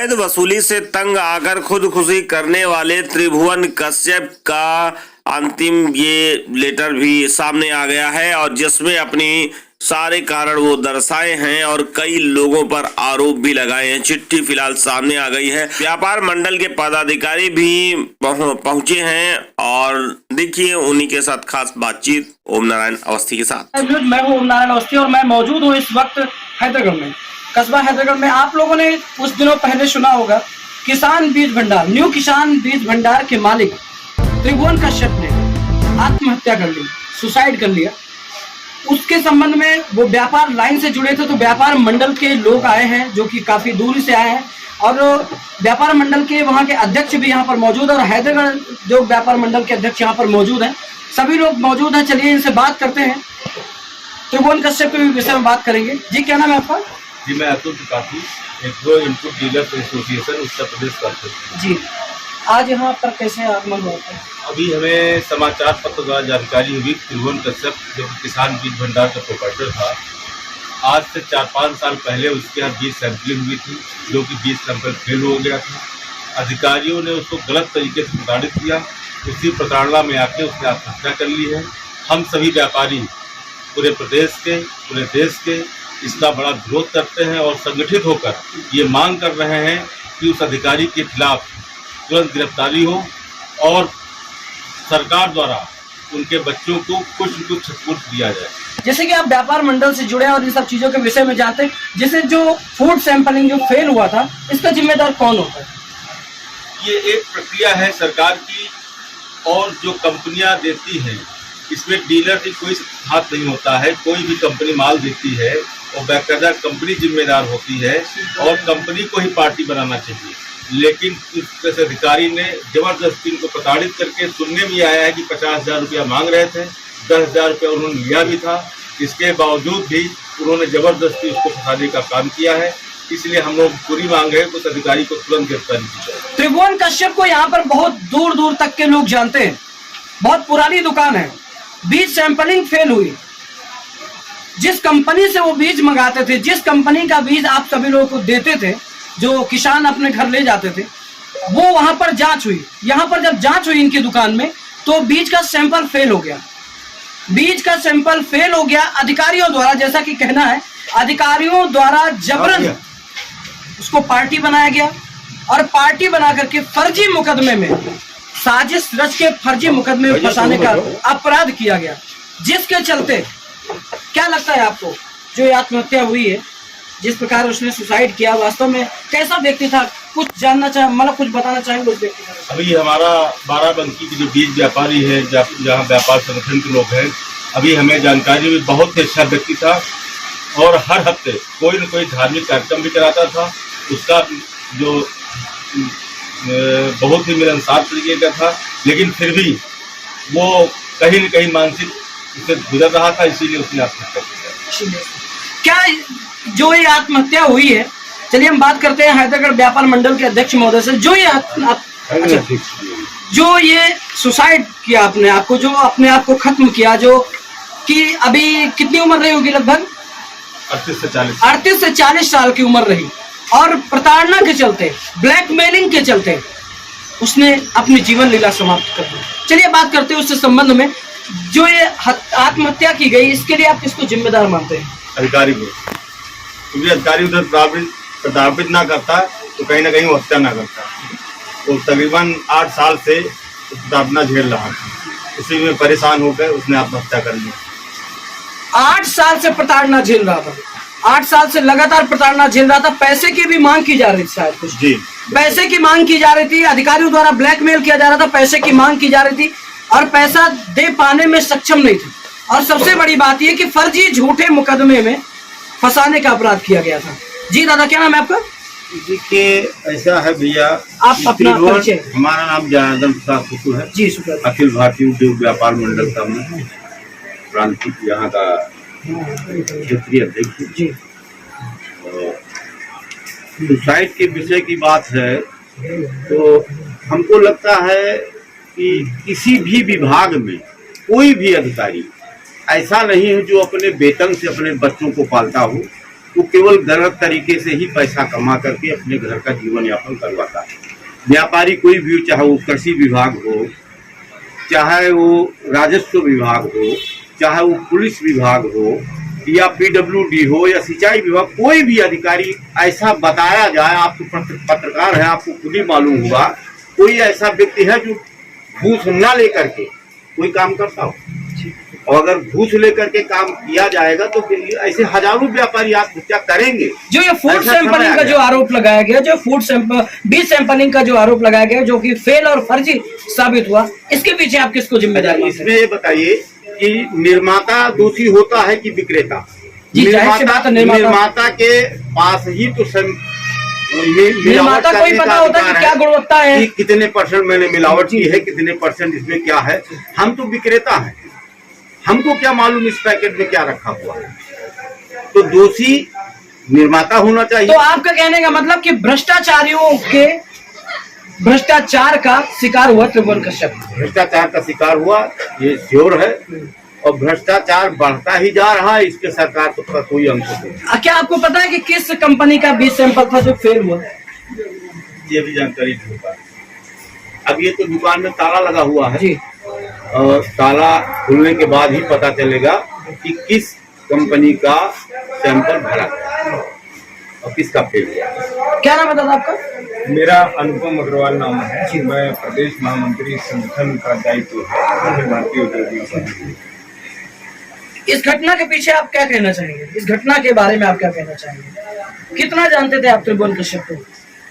अवैध वसूली से तंग आकर खुदकुशी करने वाले त्रिभुवन कश्यप का अंतिम ये लेटर भी सामने आ गया है और जिसमें अपनी सारे कारण वो दर्शाए हैं और कई लोगों पर आरोप भी लगाए हैं। चिट्ठी फिलहाल सामने आ गई है। व्यापार मंडल के पदाधिकारी भी पहुंचे हैं और देखिए उन्हीं के साथ खास बातचीत ओम नारायण अवस्थी के साथ। मैं हूँ ओम नारायण अवस्थी और मैं मौजूद हूँ इस वक्त हैदरगढ़ में, कस्बा हैदरगढ़ में। आप लोगों ने कुछ दिनों पहले सुना होगा किसान बीज भंडार, न्यू किसान बीज भंडार के मालिक त्रिभुवन कश्यप ने आत्महत्या कर ली, सुसाइड कर लिया। उसके संबंध में वो व्यापार लाइन से जुड़े थे तो व्यापार मंडल के लोग आए हैं जो कि काफी दूरी से आए हैं और व्यापार मंडल के वहाँ के अध्यक्ष भी यहाँ पर मौजूद है और हैदरगढ़ जो व्यापार मंडल के अध्यक्ष यहाँ पर मौजूद हैं, सभी लोग मौजूद हैं। चलिए इनसे बात करते हैं, त्रिभुवन कश्यप के विषय में बात करेंगे। जी क्या नाम है आपका? जी मैं Atul Tripathi, agro input dealers association Uttar Pradesh का अध्यक्ष। जी आज यहाँ पर कैसे आगमन हुआ था? अभी हमें समाचार पत्र द्वारा जानकारी हुई त्रिभुवन कश्यप जो किसान बीज भंडार का प्रोपराइटर था, आज से 4-5 साल पहले उसके यहाँ बीज सैंपलिंग हुई थी जो कि बीज सैंपल फेल हो गया था। अधिकारियों ने उसको गलत तरीके से प्रताड़ित किया, उसी प्रताड़ना में आके उसने आत्महत्या कर ली है। हम सभी व्यापारी पूरे प्रदेश के, पूरे देश के इसका बड़ा विरोध करते हैं और संगठित होकर ये मांग कर रहे हैं कि उस अधिकारी के खिलाफ तुरंत गिरफ्तारी हो और सरकार द्वारा उनके बच्चों को कुछ न कुछ छूट दिया जाए। जैसे कि आप व्यापार मंडल से जुड़े और इन सब चीजों के विषय में जानते हैं, जैसे जो फूड सैंपलिंग जो फेल हुआ था इसका जिम्मेदार कौन होता है? ये एक प्रक्रिया है सरकार की और जो कंपनियां देती हैं इसमें डीलर की कोई हाथ नहीं होता है। कोई भी कंपनी माल देती है और बाकायदा कंपनी जिम्मेदार होती है और कंपनी को ही पार्टी बनाना चाहिए। लेकिन उस अधिकारी ने जबरदस्ती उनको प्रताड़ित करके, सुनने में आया है कि 50,000 रुपया मांग रहे थे, 10,000 रुपया उन्होंने लिया भी था। इसके बावजूद भी उन्होंने जबरदस्ती उसको फंसाने का काम किया है। इसलिए हम लोग पूरी मांग है उस अधिकारी को तुरंत गिरफ्तारी की जाए। त्रिभुवन कश्यप को यहाँ पर बहुत दूर दूर तक के लोग जानते हैं, बहुत पुरानी दुकान है। बीज सैंपलिंग फेल हुई, जिस कंपनी से वो बीज मंगाते थे, जिस कंपनी का बीज आप सभी लोगों को देते थे, जो किसान अपने घर ले जाते थे, वो वहां पर जांच हुई। यहाँ पर जब जांच हुई इनकी दुकान में तो बीज का सैंपल फेल हो गया। बीज ka सैंपल फेल हो गया अधिकारियों द्वारा, जैसा कि कहना है अधिकारियों द्वारा जबरन उसको पार्टी बनाया गया और पार्टी बना करके फर्जी मुकदमे में, साजिश रच के फर्जी मुकदमे में फंसाने का अपराध किया गया। जिसके चलते क्या लगता है आपको जो आत्महत्या हुई है, जिस प्रकार उसने सुसाइड किया, वास्तव में कैसा व्यक्ति था? कुछ जानना चाहे, मतलब कुछ बताना चाहेंगे उस व्यक्ति का? अभी हमारा बाराबंकी के जो बीज व्यापारी है, जहाँ व्यापार संगठन के लोग हैं, अभी हमें जानकारी हुई बहुत ही अच्छा व्यक्ति था और हर हफ्ते कोई न कोई धार्मिक कार्यक्रम भी कराता था। उसका जो बहुत ही मिलनसार तरीके का था, लेकिन फिर भी वो कहीं न कहीं मानसिक उससे गुजर रहा था, इसीलिए उसने आत्महत्या की। क्या जो ये आत्महत्या हुई है, चलिए हम बात करते हैं हैदरगढ़ व्यापार मंडल के अध्यक्ष महोदय से। जो ये सुसाइड किया आपने, आपको जो अपने आप को खत्म किया, जो कि अभी कितनी उम्र रही होगी? लगभग 38 से 40 साल की उम्र रही और प्रताड़ना के चलते, ब्लैकमेलिंग के चलते उसने अपनी जीवन लीला समाप्त कर दी। चलिए बात करते हैं उससे संबंध में। जो ये आत्महत्या की गई, इसके लिए आप किसको जिम्मेदार मानते हैं? अधिकारी को, क्योंकि अधिकारी उधर प्रताड़ित ना करता तो कहीं ना कहीं वो हत्या ना करता। वो तकरीबन 8 साल से प्रताड़ना झेल रहा था, इसी में परेशान होकर उसने आत्महत्या कर ली। 8 साल से प्रताड़ना झेल रहा था, 8 साल से लगातार प्रताड़ना झेल रहा था। पैसे की भी मांग की जा रही थी, शायद कुछ जी पैसे की मांग की जा रही थी, अधिकारियों द्वारा ब्लैकमेल किया जा रहा था, पैसे की मांग की जा रही थी और पैसा दे पाने में सक्षम नहीं थे। और सबसे बड़ी बात यह कि फर्जी झूठे मुकदमे में फंसाने का अपराध किया गया था। जी दादा क्या नाम है आपका? देखिए ऐसा है भैया, आप अपना परिचय। हमारा नाम जनार्दन प्रसाद कुशु है जी, शुक्र। अखिल भारतीय उद्योग व्यापार मंडल का मैं प्रांतिक यहाँ का क्षेत्रीय अध्यक्ष जी। सुसाइड के विषय की बात है तो हमको लगता है कि किसी भी विभाग में कोई भी अधिकारी ऐसा नहीं है जो अपने वेतन से अपने बच्चों को पालता हो वो केवल गलत तरीके से ही पैसा कमा करके अपने घर का जीवन यापन करवाता है। व्यापारी कोई भी, चाहे वो कृषि विभाग हो, चाहे वो राजस्व विभाग हो, चाहे वो पुलिस विभाग हो, या PWD हो, या सिंचाई विभाग, कोई भी अधिकारी ऐसा बताया जाए, आप तो पत्रकार हैं, आपको खुद ही मालूम होगा, कोई ऐसा व्यक्ति है जो घूस न लेकर के कोई काम करता हो। और अगर घूस लेकर के काम किया जाएगा तो ऐसे हजारों व्यापारी आत्महत्या करेंगे। जो ये फूड सैंपलिंग का जो आरोप लगाया गया, जो बीज सैंपलिंग का जो आरोप लगाया गया, जो कि फेल और फर्जी साबित हुआ, इसके पीछे आप किसको जिम्मेदार मानते हैं? इसमें ये बताइए कि निर्माता दोषी होता है कि विक्रेता? निर्माता के पास ही तो निर्माता को ही पता होता है कि क्या गुणवत्ता है, कि कितने % मैंने मिलावट की है, कितने % इसमें क्या है। हम तो विक्रेता हैं, हमको क्या मालूम इस पैकेट में क्या रखा हुआ है? तो दोषी निर्माता होना चाहिए। तो आपका कहने का मतलब कि भ्रष्टाचारियों के भ्रष्टाचार का शिकार हुआ त्रिभुवन कश्यप? भ्रष्टाचार का शिकार हुआ, ये श्योर है, और भ्रष्टाचार बढ़ता ही जा रहा है, इसके सरकार को तो कोई अंत नहीं। क्या आपको पता है कि किस कंपनी का बीज सैंपल था जो फेल हुआ? ये भी जानकारी नहीं होगा। अब ये तो दुकान में ताला लगा हुआ है जी, और ताला खुलने के बाद ही पता चलेगा कि किस कंपनी का सैंपल भरा और किसका फेल हुआ। क्या नाम है आपका? मेरा अनुपम अग्रवाल नाम है। मैं प्रदेश महामंत्री संगठन का दायित्व है भारतीय उद्योगियों का। इस घटना के पीछे आप क्या कहना चाहेंगे? इस घटना के बारे में आप क्या कहना चाहेंगे? कितना जानते थे आप त्रिभुवन कश्यप को?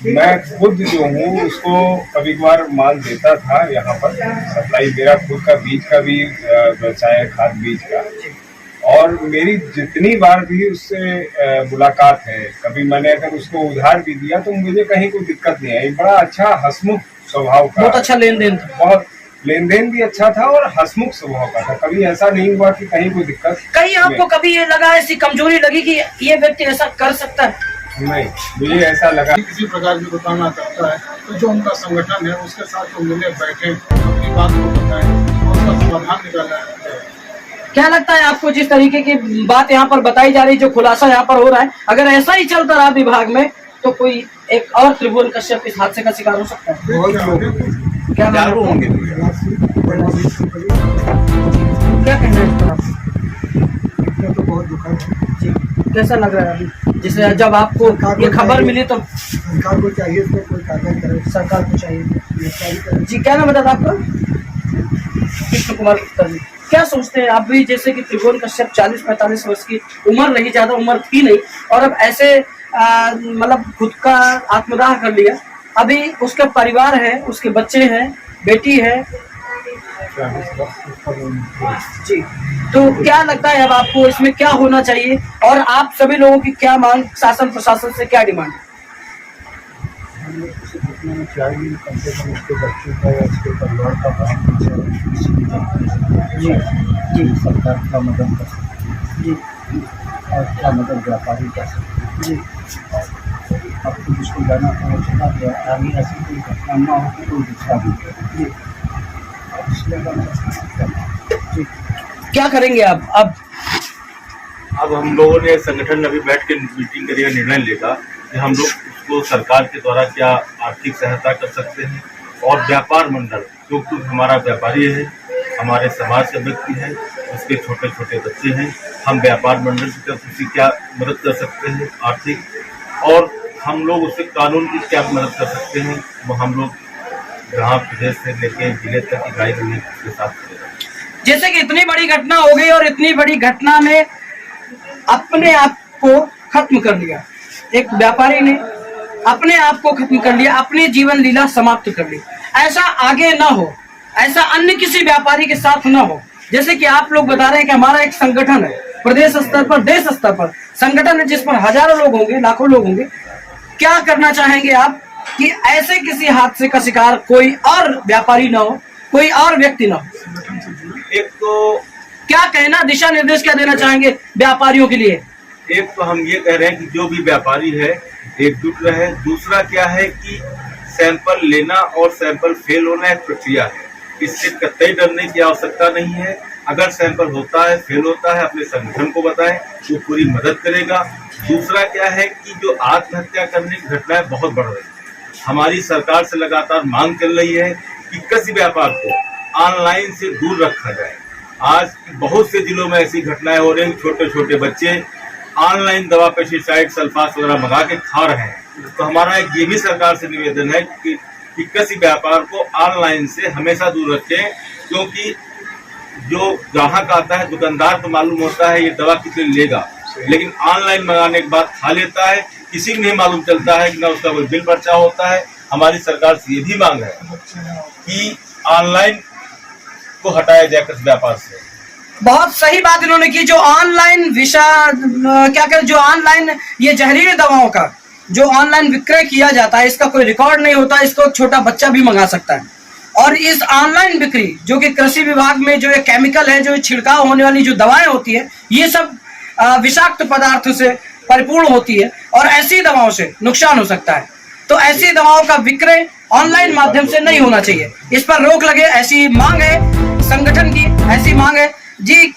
मैं खुद जो हूँ उसको कभी कभार माल देता था, यहाँ पर सप्लाई, मेरा खुद का बीज का भी व्यवसाय है, खाद बीज का, और मेरी जितनी बार भी उससे मुलाकात है, कभी मैंने अगर उसको उधार भी दिया तो मुझे कहीं कोई दिक्कत नहीं आई। बड़ा अच्छा हंसमुख स्वभाव का, बहुत अच्छा लेन देन था, बहुत लेन देन भी अच्छा था और हंसमुख स्वभाव का था। कभी ऐसा नहीं हुआ कि कहीं कोई दिक्कत। कहीं आपको कभी ये लगा, ऐसी कमजोरी लगी कि ये व्यक्ति ऐसा कर सकता है? नहीं, मुझे ऐसा लगा। किसी प्रकार की बताना चाहता है तो जो उनका संगठन है उसके साथ तो मिले बैठे, अपनी बात को बताएं और उसका समाधान निकाला जाए। क्या लगता है आपको, जिस तरीके की बात यहाँ पर बताई जा रही, जो खुलासा यहाँ पर हो रहा है, अगर ऐसा ही चलता रहा विभाग में तो कोई एक और त्रिभुवन कश्यप इस हादसे का शिकार हो सकता है? क्या होंगे? क्या कहना है इस पर आपको? तो बहुत दुखद है। कैसा लग रहा है अभी, जैसे जब आपको ये खबर मिली तो? सरकार को चाहिए इसमें कोई कार्रवाई करे, सरकार को चाहिए। जी, क्या नाम बता आपका? कृष्ण कुमार गुप्ता जी। क्या सोचते हैं आप भी, जैसे कि त्रिभुवन कश्यप 40-45 वर्ष की उम्र रही, ज्यादा उम्र थी नहीं, और अब ऐसे मतलब खुद का आत्मदाह कर लिया, अभी उसका परिवार है, उसके बच्चे हैं, बेटी है जी, तो क्या लगता है अब आपको इसमें क्या होना चाहिए, और आप सभी लोगों की क्या मांग, शासन प्रशासन से क्या डिमांड? चाहिए कम से कम उसके बच्चों का या उसके परिवार का भाग जी जी, सरकार का मदद कर सकती जी, और क्या मदद व्यापारी कर सकते जी। अब पुलिस को जाना पहुँचना गया, आगे ऐसी कोई घटना न हो तो कोई दूसरा भी जी, इसलिए क्या करेंगे आप अब हम लोगों ने संगठन अभी बैठ के मीटिंग करेगा, निर्णय लेगा कि हम लोग उसको सरकार के द्वारा क्या आर्थिक सहायता कर सकते हैं, और व्यापार मंडल क्योंकि हमारा व्यापारी है, हमारे समाज का व्यक्ति है, उसके छोटे छोटे बच्चे हैं, हम व्यापार मंडल की तरफ से क्या मदद कर सकते हैं आर्थिक, और हम लोग उससे कानून की क्या मदद कर सकते हैं, वो हम लोग ग्राम प्रदेश से लेके जिले तक की गाइड के साथ करेंगे। जैसे कि इतनी बड़ी घटना हो गई और इतनी बड़ी घटना ने अपने आप को खत्म कर लिया, एक व्यापारी ने अपने आप को खत्म कर लिया, अपनी जीवन लीला समाप्त कर ली। ऐसा आगे ना हो, ऐसा अन्य किसी व्यापारी के साथ ना हो। जैसे कि आप लोग बता रहे हैं कि हमारा एक संगठन है, प्रदेश स्तर पर, देश स्तर पर संगठन है, जिस पर हजारों लोग होंगे, लाखों लोग होंगे। क्या करना चाहेंगे आप कि ऐसे किसी हादसे का शिकार कोई और व्यापारी ना हो, कोई और व्यक्ति ना हो? एक तो क्या कहना, दिशा निर्देश क्या देना चाहेंगे व्यापारियों के लिए? एक तो हम ये कह रहे हैं कि जो भी व्यापारी है एकजुट रहे। दूसरा क्या है कि सैंपल लेना और सैंपल फेल होना एक प्रक्रिया है, इससे कतई डरने की आवश्यकता नहीं है। अगर सैंपल होता है, फेल होता है, अपने संगठन को बताएं, वो पूरी मदद करेगा। दूसरा क्या है कि जो आत्महत्या करने की घटनाएं बहुत बढ़ रही है। हमारी सरकार से लगातार मांग चल रही है कि कृषि व्यापार को ऑनलाइन से दूर रखा जाए। आज बहुत से जिलों में ऐसी घटनाएं हो रही हैं, छोटे छोटे बच्चे ऑनलाइन दवा, पेस्टिसाइड, सल्फास वगैरह मंगा के खा रहे हैं। तो हमारा एक ये भी सरकार से निवेदन है कि कृषि व्यापार को ऑनलाइन से हमेशा दूर रखें, क्योंकि जो ग्राहक आता है, दुकानदार को मालूम होता है ये दवा कितने लेगा, लेकिन ऑनलाइन मंगाने के बाद खा लेता है। किसी को नहीं मालूम चलता है कि ना उसका कोई बिल पर्चा होता है। हमारी सरकार से ये भी मांग है कि ऑनलाइन को हटाया जाए कृषि व्यापार से। बहुत सही बात इन्होंने की। जो ऑनलाइन जो ऑनलाइन ये जहरीली दवाओं का जो ऑनलाइन विक्रय किया जाता है, इसका कोई रिकॉर्ड नहीं होता, इसको छोटा बच्चा भी मंगा सकता है। और इस ऑनलाइन बिक्री जो कि कृषि विभाग में जो ये केमिकल है, जो छिड़काव होने वाली जो दवाएं होती है, ये सब विषाक्त पदार्थों से परिपूर्ण होती है और ऐसी दवाओं से नुकसान हो सकता है। तो ऐसी दवाओं का विक्रय ऑनलाइन माध्यम से नहीं होना चाहिए, इस पर रोक लगे, ऐसी मांग है संगठन की, ऐसी मांग है जी।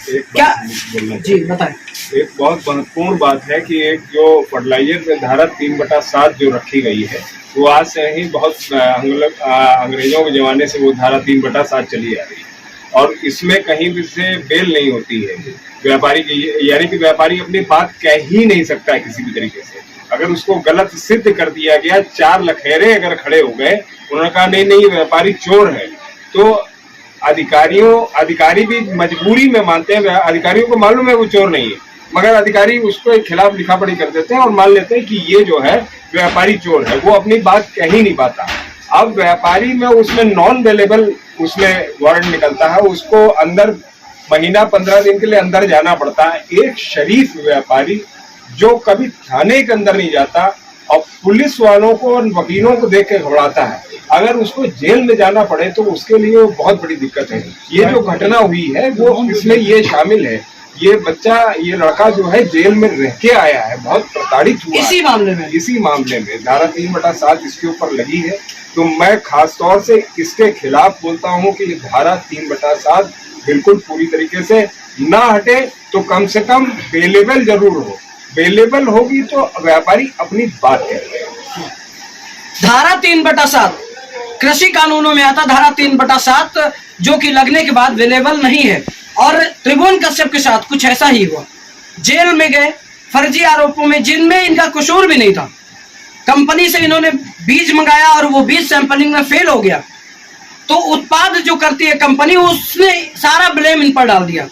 क्या जी बताएं। एक बहुत महत्वपूर्ण बात है कि एक जो फर्टिलाइजर में धारा 3/7 जो रखी गई है, वो आज से ही बहुत अंग्रेजों के जमाने से वो धारा 3/7 चली आ रही है और इसमें कहीं भी से बेल नहीं होती है व्यापारी की, यानी कि व्यापारी अपनी बात कह ही नहीं सकता है किसी भी तरीके से। अगर उसको गलत सिद्ध कर दिया गया, 4 लखेरे अगर खड़े हो गए, उन्होंने कहा नहीं व्यापारी चोर है, तो अधिकारी भी मजबूरी में मानते हैं। अधिकारियों को मालूम है वो चोर नहीं है, मगर अधिकारी उसको खिलाफ लिखा पढ़ी कर देते हैं और मान लेते हैं कि ये जो है व्यापारी चोर है, वो अपनी बात कह ही नहीं पाता। अब व्यापारी में उसमें नॉन अवेलेबल उसमें वारंट निकलता है, उसको अंदर महीना 15 दिन के लिए अंदर जाना पड़ता है। एक शरीफ व्यापारी जो कभी थाने के अंदर नहीं जाता और पुलिस वालों को और वकीलों को देख के घबराता है, अगर उसको जेल में जाना पड़े तो उसके लिए बहुत बड़ी दिक्कत है। ये जो घटना हुई है वो इसमें ये शामिल है। ये बच्चा, ये लड़का जो है जेल में रह के आया है, बहुत प्रताड़ित हुआ इसी मामले में धारा 3/7 इसके ऊपर लगी है। तो मैं खास तौर से इसके खिलाफ बोलता हूँ कि ये धारा 3/7 बिल्कुल पूरी तरीके से ना हटे, तो कम से कम बेलेबल जरूर हो। बेलेबल होगी तो व्यापारी अपनी बात कहेगा। धारा 3/7 कृषि कानूनों में आता, धारा 3/7 जो कि लगने के बाद अवेलेबल नहीं है। और त्रिभुवन कश्यप के साथ कुछ ऐसा ही हुआ। जेल में गए फर्जी आरोपों में, जिनमें इनका कसूर भी नहीं था। कंपनी से इन्होंने बीज मंगाया और वो बीज सैंपलिंग में फेल हो गया, तो उत्पाद जो करती है कंपनी, उसने सारा ब्लेम इन पर डाल दिया।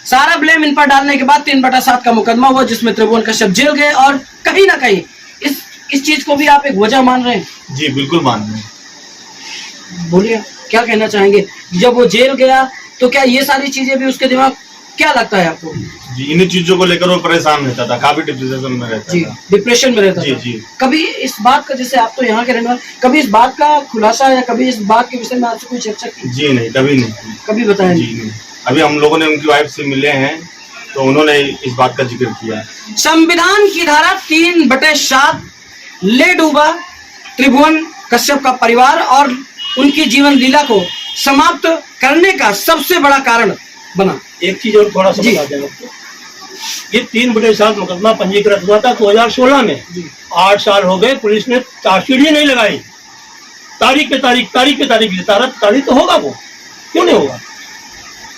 सारा ब्लेम इन पर डालने के बाद 3/7 का मुकदमा हुआ, जिसमें त्रिभुवन कश्यप जेल गए। और कहीं ना कहीं इस चीज को भी आप एक वजह मान रहे हैं? जी बिल्कुल मान रहे हैं। बोलिए, क्या कहना चाहेंगे? जब वो जेल गया तो क्या ये सारी चीजें भी उसके दिमाग, क्या लगता है आपको? जी, इन्हीं चीजों को लेकर वो परेशान रहता था, काफी डिप्रेशन में रहता जी, था। डिप्रेशन में रहता जी, था। जी। कभी इस बात का, जैसे आप तो यहाँ के रहने वाले, कभी इस बात का खुलासा या कभी इस बात के विषय में आपसे कोई चर्चा की? जी नहीं, कभी नहीं। कभी बताया जी नहीं। अभी हम लोगों ने उनकी वाइफ से मिले हैं तो उन्होंने इस बात का जिक्र किया। संविधान की धारा 3/7 ले डूबा त्रिभुवन कश्यप का परिवार और उनकी जीवन लीला को समाप्त करने का सबसे बड़ा कारण बना। एक चीज और थोड़ा सा बता दें आपको, ये 3/7 मुकदमा पंजीकृत हुआ था 2016 में। 8 साल हो गए, पुलिस ने चार्जशीट ही नहीं लगाई। तारीख पे तारीख तारीख तो होगा, वो क्यों नहीं होगा?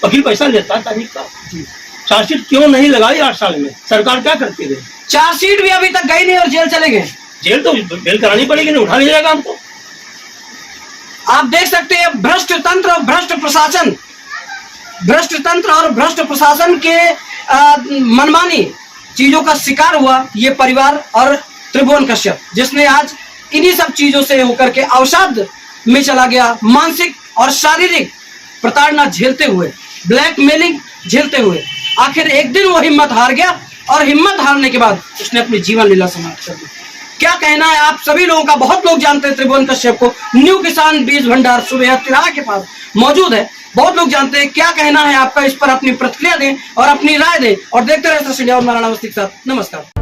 वकील पैसा लेता है तारीख का। चार्जशीट क्यों नहीं लगाई 8 साल में? सरकार क्या करती है? चार्जशीट भी अभी तक गई नहीं और जेल चले गए। जेल तो बेल करानी पड़ेगी, नहीं उठा लिया जाएगा हमको। आप देख सकते हैं भ्रष्ट तंत्र और भ्रष्ट प्रशासन के मनमानी चीजों का शिकार हुआ ये परिवार और त्रिभुवन कश्यप, जिसने आज इन्हीं सब चीजों से होकर के अवसाद में चला गया। मानसिक और शारीरिक प्रताड़ना झेलते हुए, ब्लैकमेलिंग झेलते हुए आखिर एक दिन वो हिम्मत हार गया और हिम्मत हारने के बाद उसने अपनी जीवन लीला समाप्त कर दी। क्या कहना है आप सभी लोगों का? बहुत लोग जानते हैं त्रिभुवन कश्यप को, न्यू किसान बीज भंडार सुबह तिराहा के पास मौजूद है। बहुत लोग जानते हैं। क्या कहना है आपका? इस पर अपनी प्रतिक्रिया दें और अपनी राय दें और देखते रहे सोशल मीडिया और नारायण अवस्थी के साथ। नमस्कार।